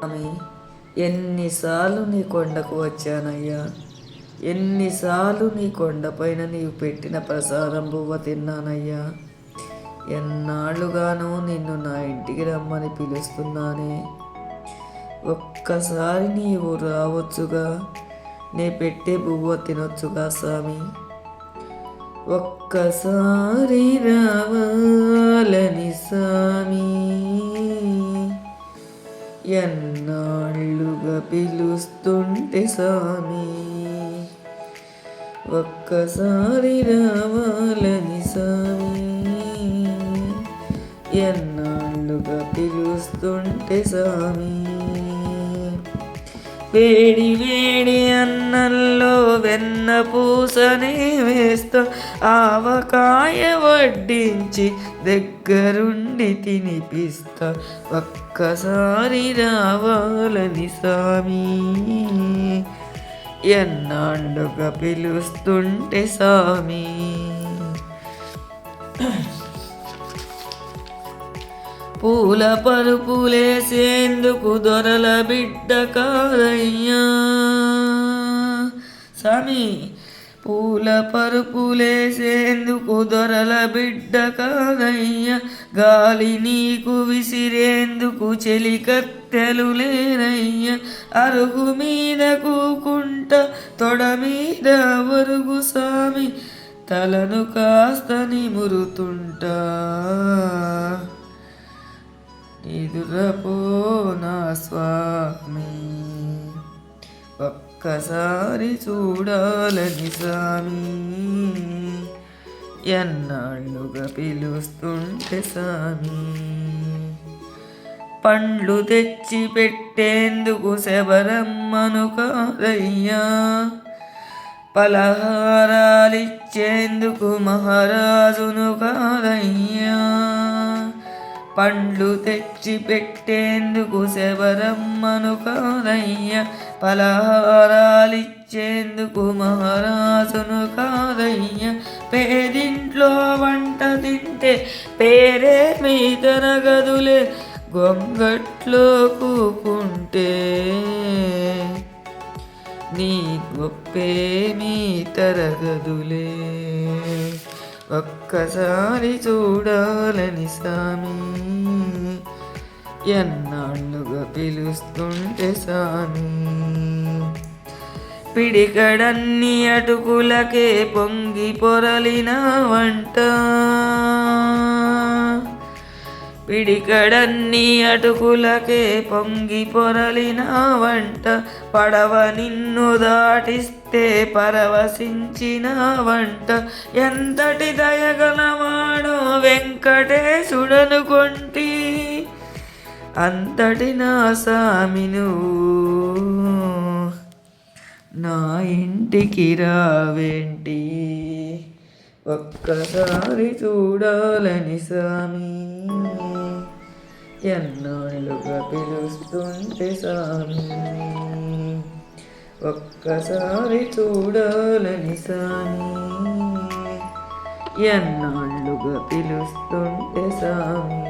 స్వామి, ఎన్నిసార్లు నీ కొండకు వచ్చానయ్యా, ఎన్నిసార్లు నీ కొండపైన నీవు పెట్టిన ప్రసాదం బువ్వ తిన్నానయ్యా. ఎన్నాళ్ళుగానో నిన్ను నా ఇంటికి రమ్మని పిలుస్తున్నానే. ఒక్కసారి నీవు రావచ్చుగా, నే పెట్టే బువ్వ తినొచ్చుగా స్వామి. ఒక్కసారి రావాలని స్వామి, ఎన్నాళ్ళుగా పిలుస్తుంటే స్వామి. ఒక్కసారి రావాలని స్వామి, ఎన్నాళ్ళుగా పిలుస్తుంటే స్వామి. వేడి వేడి అన్నంలో వెన్న పూసనే వేస్తా, ఆవకాయ వడ్డించి దగ్గరుండి తినిపిస్తా. ఒక్కసారి రావాలని స్వామి, ఎన్నాళ్ళుగా పిలుస్తుంటే స్వామి. పూల పరుపులేసేందుకు దొరల బిడ్డ కాదయ్యా స్వామి. పూల పరుపులేసేందుకు దొరల బిడ్డ కాదయ్యా, గాలి నీకు విసిరేందుకు చెలికత్తెలు లేనయ్యా. అరుగు మీద కూకుంట తొడ మీద వరుగు స్వామి, తలను కాస్త నిమురుతుంటా. నిదురపో నా స్వామి, ఒక్కసారి చూడాలని స్వామి, ఎన్నాళ్ళుగా పిలుస్తుంటే స్వామి. పండ్లు తెచ్చి పెట్టేందుకు శబరమ్మను కాదయ్యా, పలహారాలిచ్చేందుకు మహారాజును కాదయ్యా. పండ్లు తెచ్చి పెట్టేందుకు శబరమ్మను కాదయ్యా, పలహారాలిచ్చేందుకు మహారాజును కాదయ్యా. పేదింట్లో వంట తింటే పేరే మీ తరగదులే, గొంగట్లో కూకుంటే నీ గొప్పే మీ తరగదులే. ఒక్కసారి చూడాలని స్వామి, ఎన్నాళ్ళుగా పిలుస్తుంటే స్వామి. పిడికడన్ని అటుకులకే పొంగి పొరలిన వంట, పిడికడన్ని అటుకులకే పొంగి పొరలిన వంట. పడవ నిన్ను దాటిస్తే పరవశించిన వంట. ఎంతటి దయగలవాడో వెంకటేశుడనుకొంటి, అంతటి నా స్వామి నువ్వు నా ఇంటికి రావేంటి. ఒక్కసారి చూడాలని స్వామి, ఎన్నాళ్ళుగా పిలుస్తుంటే స్వామి. ఒక్కసారి చూడాలని స్వామి, ఎన్నాళ్ళుగా పిలుస్తుంటే స్వామి.